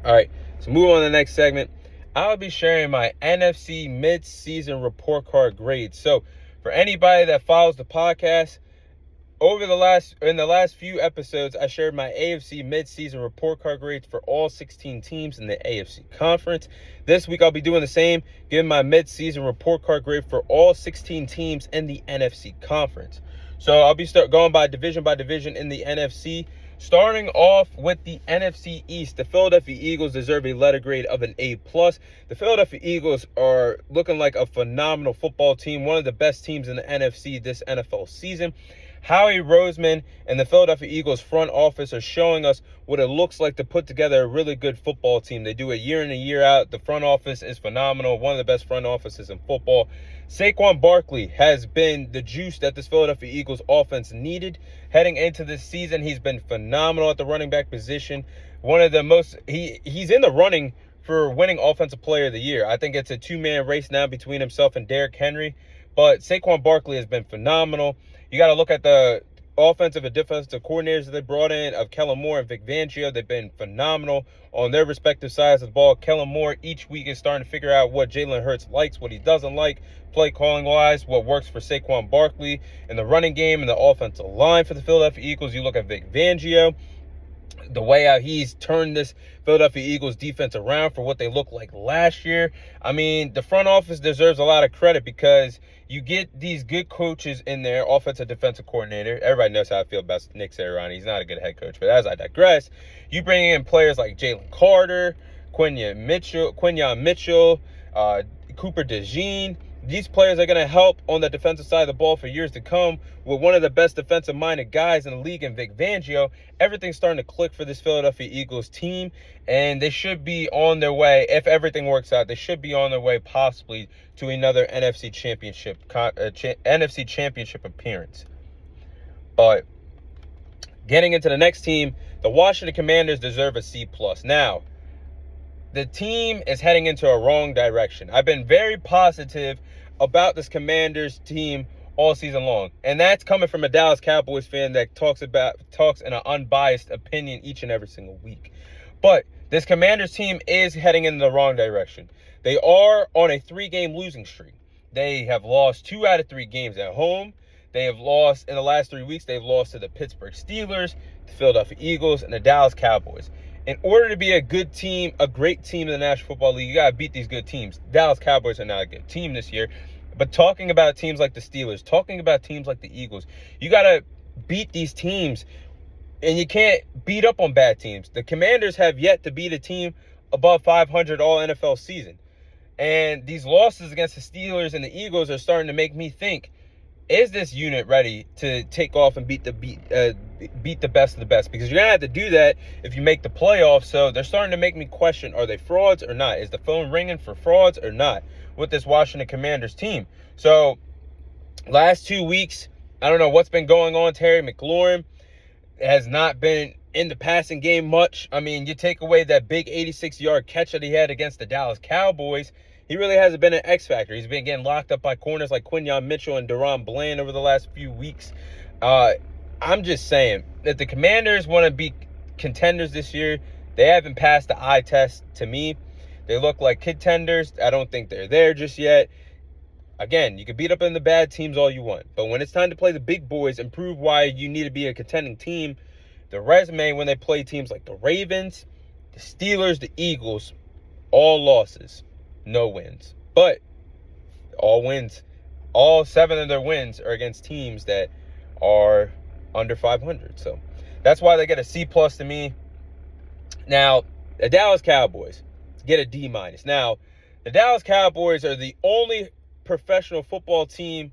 All right, so move on to the next segment. I'll be sharing my NFC mid-season report card grades. So for anybody that follows the podcast, in the last few episodes, I shared my AFC mid-season report card grades for all 16 teams in the AFC conference. This week, I'll be doing the same, giving my mid-season report card grade for all 16 teams in the NFC conference. So I'll be going by division in the NFC. Starting off with the NFC East, the Philadelphia Eagles deserve a letter grade of an A+. The Philadelphia Eagles are looking like a phenomenal football team, one of the best teams in the NFC this NFL season. Howie Roseman and the Philadelphia Eagles front office are showing us what it looks like to put together a really good football team. They do it year in and year out. The front office is phenomenal, one of the best front offices in football. Saquon Barkley has been the juice that this Philadelphia Eagles offense needed. Heading into this season, he's been phenomenal at the running back position. He's in the running for winning Offensive Player of the Year. I think it's a two-man race now between himself and Derrick Henry. But Saquon Barkley has been phenomenal. You got to look at the offensive and defensive coordinators that they brought in of Kellen Moore and Vic Fangio. They've been phenomenal on their respective sides of the ball. Kellen Moore each week is starting to figure out what Jalen Hurts likes, what he doesn't like, play calling wise, what works for Saquon Barkley in the running game and the offensive line for the Philadelphia Eagles. You look at Vic Fangio, the way how he's turned this Philadelphia Eagles defense around for what they looked like last year. I mean, the front office deserves a lot of credit because you get these good coaches in there, offensive defensive coordinator. Everybody knows how I feel about Nick Sirianni. He's not a good head coach. But as I digress, you bring in players like Jalen Carter, Quinyon Mitchell, Cooper DeJean. These players are going to help on the defensive side of the ball for years to come with one of the best defensive-minded guys in the league in Vic Fangio. Everything's starting to click for this Philadelphia Eagles team, and they should be on their way. If everything works out, they should be on their way possibly to another NFC Championship appearance. But getting into the next team, the Washington Commanders deserve a C+. Now, the team is heading into a wrong direction. I've been very positive about this Commanders team all season long. And that's coming from a Dallas Cowboys fan that talks in an unbiased opinion each and every single week. But this Commanders team is heading in the wrong direction. They are on a 3-game losing streak. They have lost 2 out of 3 games at home. They have lost in the last 3 weeks. They've lost to the Pittsburgh Steelers, the Philadelphia Eagles, and the Dallas Cowboys. In order to be a good team, a great team in the National Football League, you got to beat these good teams. Dallas Cowboys are not a good team this year. But talking about teams like the Steelers, talking about teams like the Eagles, you got to beat these teams, and you can't beat up on bad teams. The Commanders have yet to beat a team above 500 all NFL season. And these losses against the Steelers and the Eagles are starting to make me think, is this unit ready to take off and beat the best of the best? Because you're going to have to do that if you make the playoffs. So they're starting to make me question, are they frauds or not? Is the phone ringing for frauds or not with this Washington Commanders team? So last 2 weeks, I don't know what's been going on. Terry McLaurin has not been in the passing game much. I mean, you take away that big 86-yard catch that he had against the Dallas Cowboys, he really hasn't been an X factor. He's been getting locked up by corners like Quinyon Mitchell and Deron Bland over the last few weeks. I'm just saying that the Commanders want to be contenders this year. They haven't passed the eye test to me. They look like contenders. I don't think they're there just yet. Again, you can beat up on the bad teams all you want. But when it's time to play the big boys and prove why you need to be a contending team, the resume when they play teams like the Ravens, the Steelers, the Eagles, all losses. No wins. But all wins. All 7 of their wins are against teams that are under 500. So that's why they get a C+ to me. Now, the Dallas Cowboys get a D-. Now, the Dallas Cowboys are the only professional football team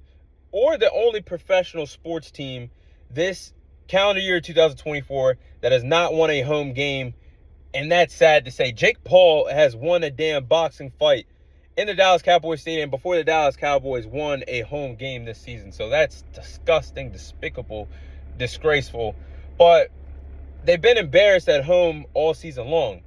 or the only professional sports team this calendar year 2024 that has not won a home game. And that's sad to say. Jake Paul has won a damn boxing fight in the Dallas Cowboys stadium before the Dallas Cowboys won a home game this season. So that's disgusting, despicable, disgraceful. But they've been embarrassed at home all season long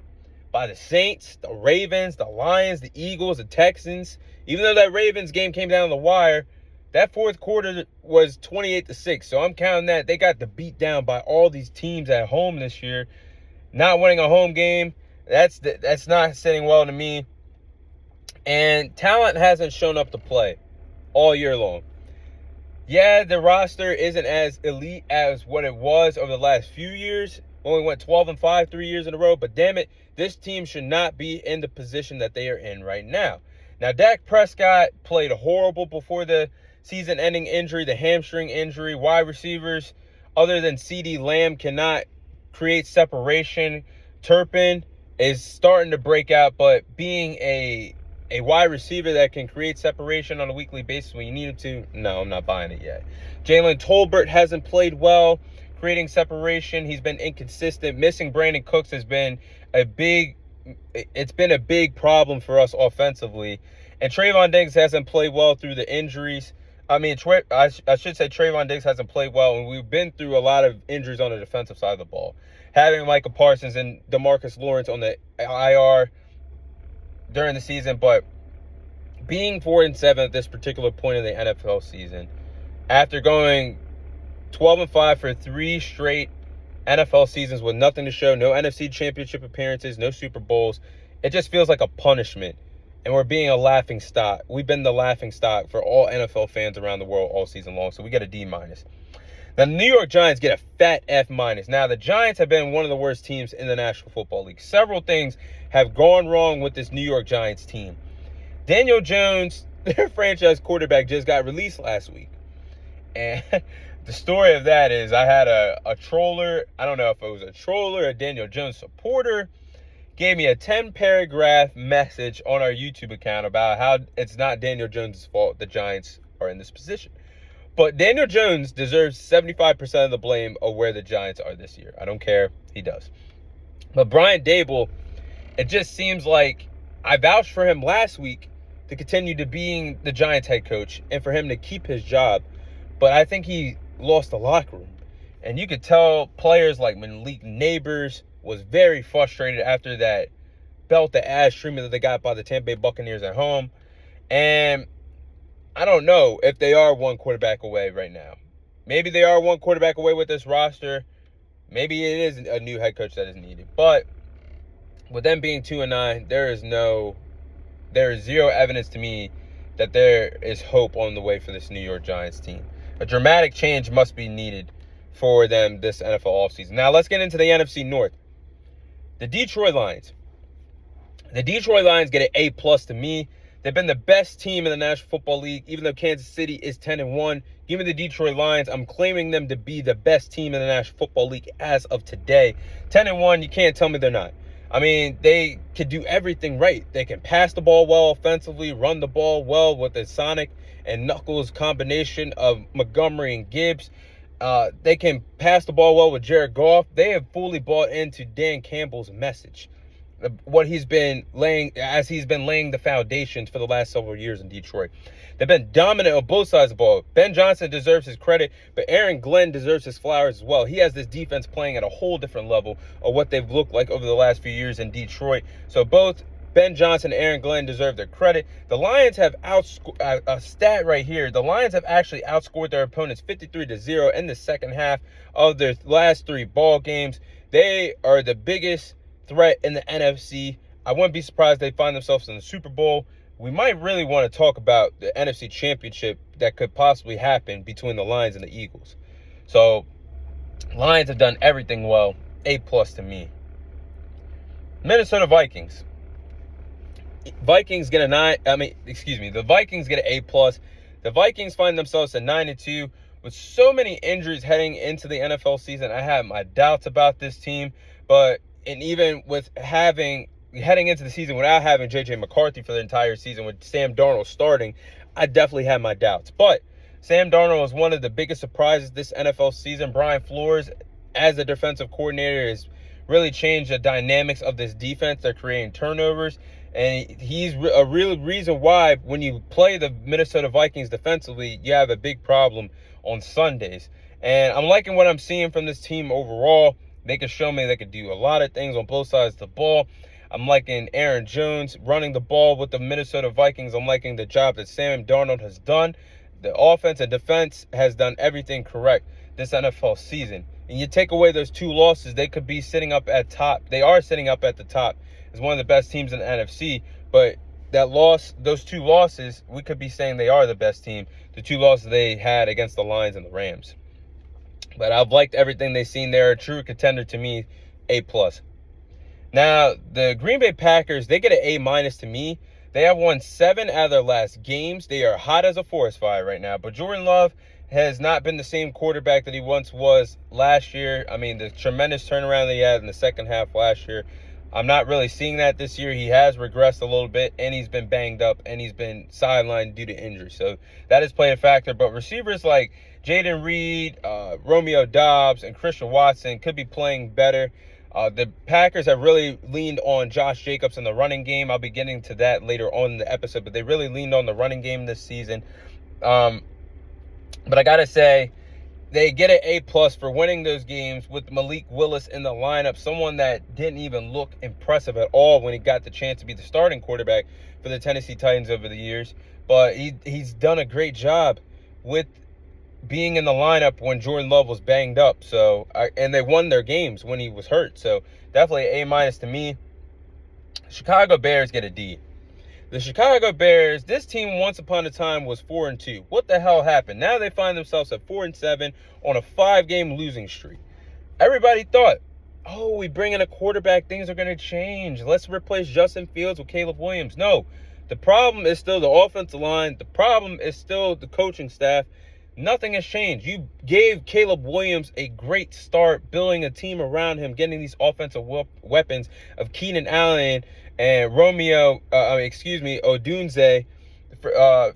by the Saints, the Ravens, the Lions, the Eagles, the Texans. Even though that Ravens game came down the wire, that fourth quarter was 28-6. So I'm counting that. They got the beat down by all these teams at home this year. Not winning a home game. That's not sitting well to me. And talent hasn't shown up to play all year long. Yeah, the roster isn't as elite as what it was over the last few years. Only went 12-5 3 years in a row, but damn it, this team should not be in the position that they are in right now. Now, Dak Prescott played horrible before the season-ending injury, the hamstring injury. Wide receivers, other than CeeDee Lamb, cannot create separation. Turpin is starting to break out, but being a wide receiver that can create separation on a weekly basis when you need him to, no, I'm not buying it yet. Jalen Tolbert hasn't played well creating separation. He's been inconsistent. Missing Brandon Cooks has been a big problem for us offensively. And Trayvon Diggs hasn't played well through the injuries. I should say Trayvon Diggs hasn't played well, and we've been through a lot of injuries on the defensive side of the ball. Having Micah Parsons and DeMarcus Lawrence on the IR during the season, but being 4-7 at this particular point in the NFL season, after going 12-5 for 3 straight NFL seasons with nothing to show, no NFC championship appearances, no Super Bowls, it just feels like a punishment. And we're being a laughing stock. We've been the laughing stock for all NFL fans around the world all season long, so we get a D-. Now, the New York Giants get a fat F-. Now, the Giants have been one of the worst teams in the National Football League. Several things have gone wrong with this New York Giants team. Daniel Jones, their franchise quarterback, just got released last week. And the story of that is I had a troller, I don't know if it was a troller or a Daniel Jones supporter, gave me a 10-paragraph message on our YouTube account about how it's not Daniel Jones' fault the Giants are in this position. But Daniel Jones deserves 75% of the blame of where the Giants are this year. I don't care. He does. But Brian Daboll, it just seems like I vouched for him last week to continue to being the Giants head coach and for him to keep his job. But I think he lost the locker room. And you could tell players like Malik Neighbors was very frustrated after that belt-to-ass treatment that they got by the Tampa Bay Buccaneers at home. And I don't know if they are one quarterback away right now. Maybe they are one quarterback away with this roster. Maybe it is a new head coach that is needed. But with them being 2-9, there is zero evidence to me that there is hope on the way for this New York Giants team. A dramatic change must be needed for them this NFL offseason. Now, let's get into the NFC North. The Detroit Lions. The Detroit Lions get an A+ to me. They've been the best team in the National Football League, even though Kansas City is 10-1. Give me the Detroit Lions. I'm claiming them to be the best team in the National Football League as of today. 10-1, you can't tell me they're not. I mean, they can do everything right. They can pass the ball well offensively, run the ball well with the Sonic and Knuckles combination of Montgomery and Gibbs. They can pass the ball well with Jared Goff. They have fully bought into Dan Campbell's message. What he's been laying the foundations for the last several years in Detroit. They've been dominant on both sides of the ball. Ben Johnson deserves his credit, but Aaron Glenn deserves his flowers as well. He has this defense playing at a whole different level of what they've looked like over the last few years in Detroit. So both Ben Johnson and Aaron Glenn deserve their credit. The Lions have outscored, a stat right here, the Lions have actually outscored their opponents 53-0 in the second half of their last 3 ball games. They are the biggest threat in the NFC. I wouldn't be surprised they find themselves in the Super Bowl. We might really want to talk about the NFC Championship that could possibly happen between the Lions and the Eagles. So, Lions have done everything well. A+ to me. Minnesota Vikings. The Vikings get an A+. The Vikings find themselves at 9-2 with so many injuries heading into the NFL season. I have my doubts about this team, and even with heading into the season without having J.J. McCarthy for the entire season with Sam Darnold starting, I definitely had my doubts. But Sam Darnold was one of the biggest surprises this NFL season. Brian Flores, as a defensive coordinator, has really changed the dynamics of this defense. They're creating turnovers, and he's a real reason why when you play the Minnesota Vikings defensively, you have a big problem on Sundays. And I'm liking what I'm seeing from this team overall. They can show me they can do a lot of things on both sides of the ball. I'm liking Aaron Jones running the ball with the Minnesota Vikings. I'm liking the job that Sam Darnold has done. The offense and defense has done everything correct this NFL season. And you take away those 2 losses, they could be sitting up at top. They are sitting up at the top is one of the best teams in the NFC. But those 2 losses, we could be saying they are the best team. The 2 losses they had against the Lions and the Rams. But I've liked everything they've seen. They're a true contender to me, A+. Now, the Green Bay Packers, they get an A- to me. They have won 7 out of their last games. They are hot as a forest fire right now. But Jordan Love has not been the same quarterback that he once was last year. I mean, the tremendous turnaround that he had in the second half last year, I'm not really seeing that this year. He has regressed a little bit, and he's been banged up, and he's been sidelined due to injury. So that has played a factor. But receivers like Jaden Reed, Romeo Doubs, and Christian Watson could be playing better. The Packers have really leaned on Josh Jacobs in the running game. I'll be getting to that later on in the episode, but they really leaned on the running game this season. But I got to say, they get an A+ for winning those games with Malik Willis in the lineup, someone that didn't even look impressive at all when he got the chance to be the starting quarterback for the Tennessee Titans over the years. But he's done a great job with being in the lineup when Jordan Love was banged up. And they won their games when he was hurt. So definitely A- to me. Chicago Bears get a D. The Chicago Bears, this team once upon a time was 4-2. What the hell happened? Now they find themselves at 4-7 on a 5-game losing streak. Everybody thought, oh, we bring in a quarterback, things are going to change. Let's replace Justin Fields with Caleb Williams. No, the problem is still the offensive line. The problem is still the coaching staff. Nothing has changed. You gave Caleb Williams a great start, building a team around him, getting these offensive weapons of Keenan Allen and Odunze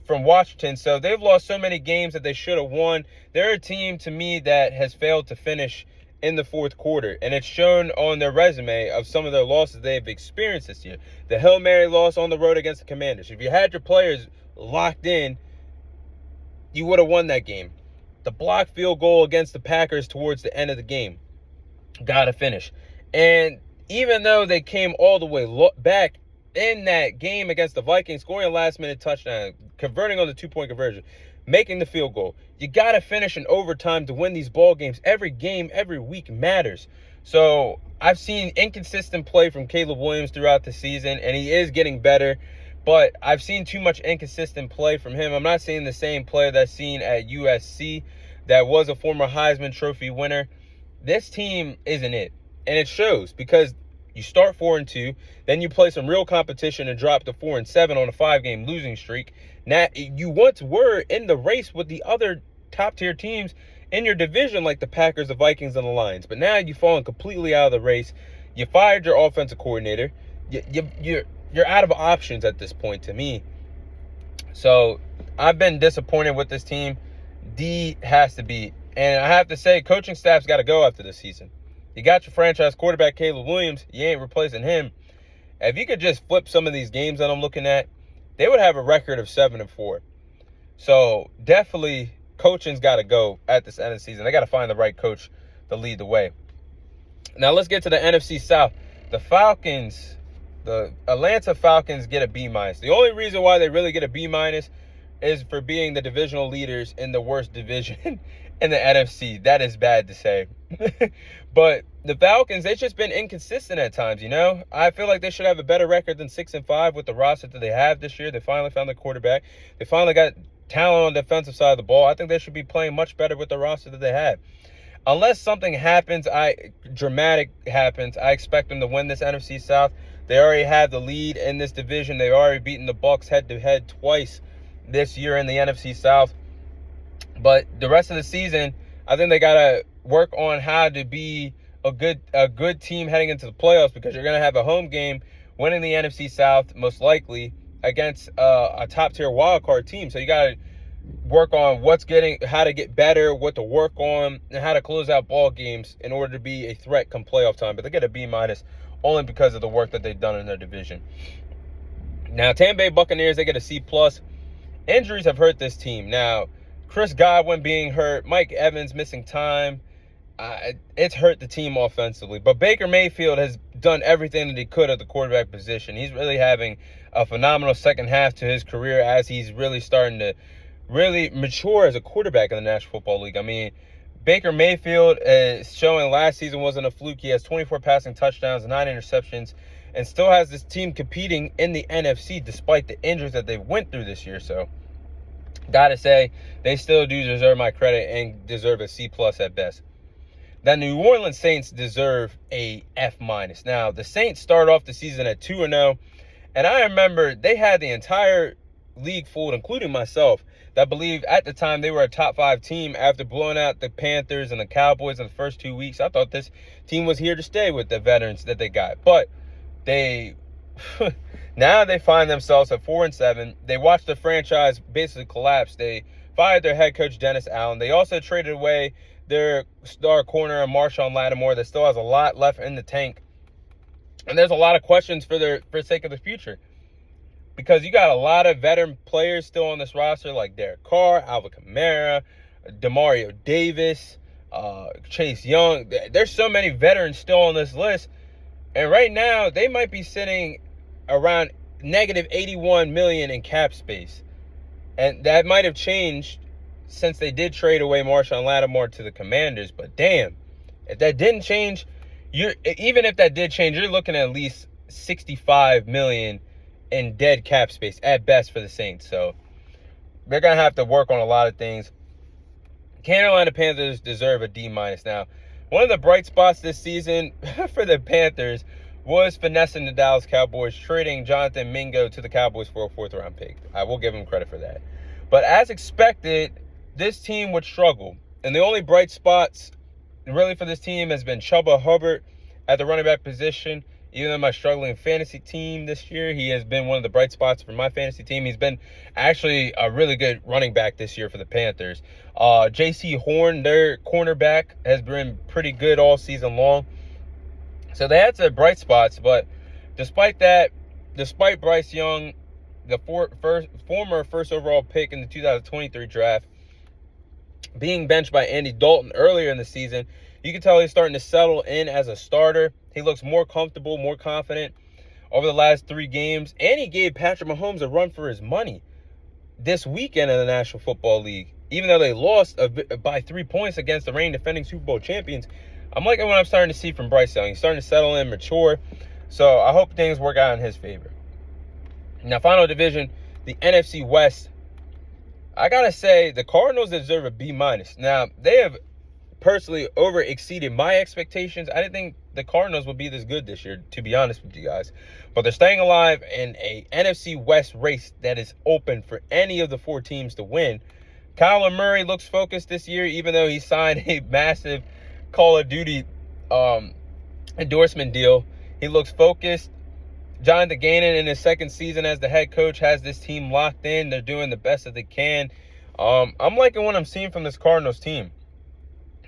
from Washington. So they've lost so many games that they should have won. They're a team, to me, that has failed to finish in the fourth quarter. And it's shown on their resume of some of their losses they've experienced this year. The Hail Mary loss on the road against the Commanders. If you had your players locked in, you would have won that game. The blocked field goal against the Packers towards the end of the game. Got to finish. And even though they came all the way back in that game against the Vikings, scoring a last-minute touchdown, converting on the 2-point conversion, making the field goal, you got to finish in overtime to win these ball games. Every game, every week matters. So I've seen inconsistent play from Caleb Williams throughout the season, and he is getting better. But I've seen too much inconsistent play from him. I'm not seeing the same player that's seen at USC that was a former Heisman Trophy winner. This team isn't it. And it shows because you start 4-2, then you play some real competition and drop to 4-7 on a 5-game losing streak. Now, you once were in the race with the other top-tier teams in your division like the Packers, the Vikings, and the Lions. But now you've fallen completely out of the race. You fired your offensive coordinator. You're out of options at this point to me. So I've been disappointed with this team. D has to be. And I have to say, coaching staff's got to go after this season. You got your franchise quarterback, Caleb Williams. You ain't replacing him. If you could just flip some of these games that I'm looking at, they would have a record of 7-4. So definitely coaching's got to go at this end of the season. They got to find the right coach to lead the way. Now let's get to the NFC South. The Atlanta Falcons get a B-. The only reason why they really get a B- is for being the divisional leaders in the worst division in the NFC. That is bad to say. But the Falcons, they've just been inconsistent at times, you know? I feel like they should have a better record than 6-5 with the roster that they have this year. They finally found the quarterback. They finally got talent on the defensive side of the ball. I think they should be playing much better with the roster that they have. Unless something dramatic happens, I expect them to win this NFC South. They already have the lead in this division. They've already beaten the Bucs head-to-head twice this year in the NFC South. But the rest of the season, I think they got to work on how to be a good team heading into the playoffs, because you're going to have a home game winning the NFC South, most likely, against a top-tier wildcard team. So you got to work on how to get better, what to work on, and how to close out ball games in order to be a threat come playoff time. But they get a B- only because of the work that they've done in their division. Now, Tampa Bay Buccaneers, they get a C+. Injuries have hurt this team. Now, Chris Godwin being hurt, Mike Evans missing time, it's hurt the team offensively. But Baker Mayfield has done everything that he could at the quarterback position. He's really having a phenomenal second half to his career as he's really starting to really mature as a quarterback in the National Football League. I mean, Baker Mayfield is showing last season wasn't a fluke. He has 24 passing touchdowns, 9 interceptions, and still has this team competing in the NFC despite the injuries that they went through this year. So, gotta say, they still do deserve my credit and deserve a C+ at best. The New Orleans Saints deserve a F-. Now, the Saints start off the season at 2-0, and I remember they had the entire league fooled, including myself, that believed at the time they were a top 5 team after blowing out the Panthers and the Cowboys in the first 2 weeks. I thought this team was here to stay with the veterans that they got. But they now they find themselves at 4-7. They watched the franchise basically collapse. They fired their head coach, Dennis Allen. They also traded away their star corner, Marshawn Lattimore, that still has a lot left in the tank. And there's a lot of questions for sake of the future, because you got a lot of veteran players still on this roster, like Derek Carr, Alvin Kamara, Demario Davis, Chase Young. There's so many veterans still on this list. And right now, they might be sitting around negative $81 million in cap space. And that might have changed since they did trade away Marshawn Lattimore to the Commanders. But damn, if that didn't change, even if that did change, you're looking at least $65 million in dead cap space at best for the Saints. So they're going to have to work on a lot of things. Carolina Panthers deserve a D-. Now, one of the bright spots this season for the Panthers was finessing the Dallas Cowboys, trading Jonathan Mingo to the Cowboys for a 4th-round pick. I will give him credit for that. But as expected, this team would struggle. And the only bright spots really for this team has been Chuba Hubbard at the running back position. Even though my struggling fantasy team this year, he has been one of the bright spots for my fantasy team. He's been actually a really good running back this year for the Panthers. J.C. Horn, their cornerback, has been pretty good all season long. So they had some bright spots, but despite that, despite Bryce Young, the former first overall pick in the 2023 draft, being benched by Andy Dalton earlier in the season, you can tell he's starting to settle in as a starter. He looks more comfortable, more confident over the last 3 games. And he gave Patrick Mahomes a run for his money this weekend in the National Football League. Even though they lost by 3 points against the reigning defending Super Bowl champions, I'm liking what I'm starting to see from Bryce Young. He's starting to settle in, mature. So I hope things work out in his favor. Now, final division, the NFC West. I got to say, the Cardinals deserve a B-. Now, they have personally over-exceeded my expectations. I didn't think the Cardinals would be this good this year, to be honest with you guys. But they're staying alive in a NFC West race that is open for any of the 4 teams to win. Kyler Murray looks focused this year, even though he signed a massive Call of Duty endorsement deal. He looks focused. Jonathan Gannon, in his 2nd season as the head coach, has this team locked in. They're doing the best that they can. I'm liking what I'm seeing from this Cardinals team.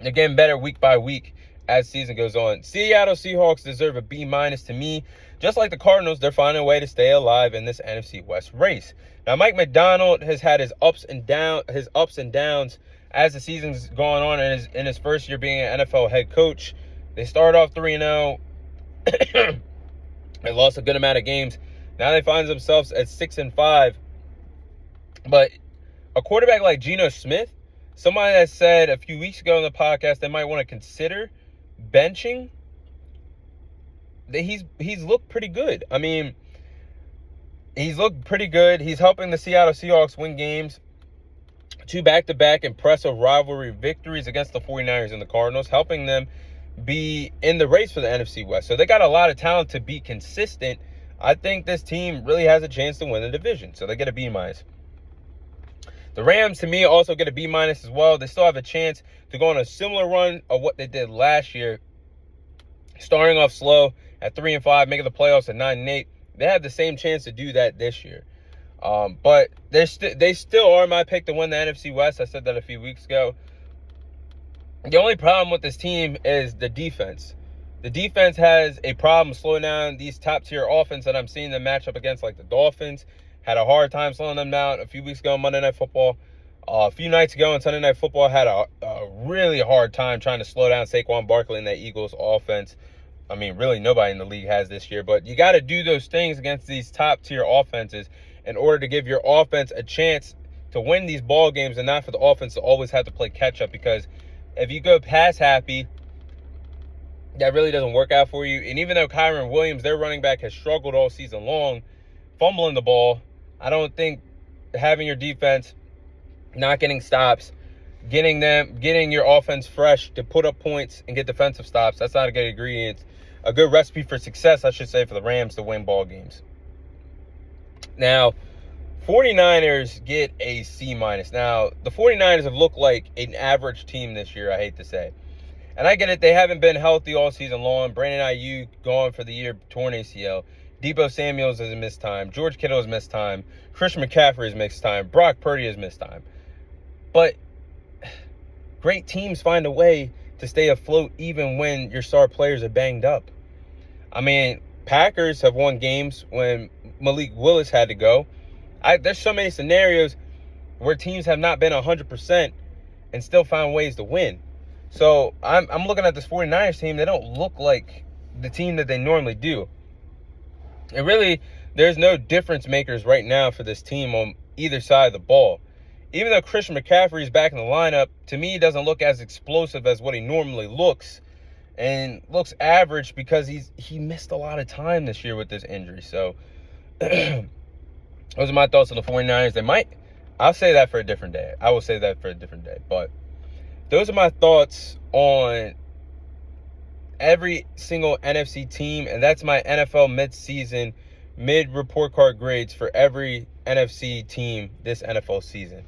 They're getting better week by week as season goes on. Seattle Seahawks deserve a B- to me. Just like the Cardinals, they're finding a way to stay alive in this NFC West race. Now, Mike Macdonald has had his ups and downs as the season's going on in his first year being an NFL head coach. They started off 3-0. They lost a good amount of games. Now they find themselves at 6-5. But a quarterback like Geno Smith, somebody that said a few weeks ago on the podcast they might want to consider benching, he's looked pretty good. I mean, he's looked pretty good. He's helping the Seattle Seahawks win games. 2 back-to-back impressive rivalry victories against the 49ers and the Cardinals, helping them be in the race for the NFC West. So they got a lot of talent to be consistent. I think this team really has a chance to win the division. So they get a B-. The Rams, to me, also get a B- as well. They still have a chance to go on a similar run of what they did last year, starting off slow at 3-5, making the playoffs at 9-8. They have the same chance to do that this year. But they still are my pick to win the NFC West. I said that a few weeks ago. The only problem with this team is the defense. The defense has a problem slowing down these top-tier offense that I'm seeing them match up against, like the Dolphins. Had a hard time slowing them down a few weeks ago on Monday Night Football. A few nights ago on Sunday Night Football, had a really hard time trying to slow down Saquon Barkley and that Eagles offense. I mean, really nobody in the league has this year. But you got to do those things against these top-tier offenses in order to give your offense a chance to win these ball games and not for the offense to always have to play catch-up, because if you go pass happy, that really doesn't work out for you. And even though Kyron Williams, their running back, has struggled all season long, fumbling the ball, I don't think having your defense not getting stops, getting your offense fresh to put up points and get defensive stops, that's not a good ingredient. A good recipe for success, I should say, for the Rams to win ball games. Now, 49ers get a C-. Now, the 49ers have looked like an average team this year, I hate to say. And I get it, they haven't been healthy all season long. Brandon Ayuk gone for the year, torn ACL. Deebo Samuels has missed time. George Kittle has missed time. Christian McCaffrey has missed time. Brock Purdy has missed time. But great teams find a way to stay afloat even when your star players are banged up. I mean, Packers have won games when Malik Willis had to go. There's so many scenarios where teams have not been 100% and still found ways to win. So I'm looking at this 49ers team. They don't look like the team that they normally do. And really, there's no difference makers right now for this team on either side of the ball. Even though Christian McCaffrey is back in the lineup, to me, he doesn't look as explosive as what he normally looks. And looks average because he missed a lot of time this year with this injury. So those are my thoughts on the 49ers. I'll say that for a different day. I will say that for a different day. But those are my thoughts on every single NFC team. And that's my NFL mid-report card grades for every NFC team this NFL season.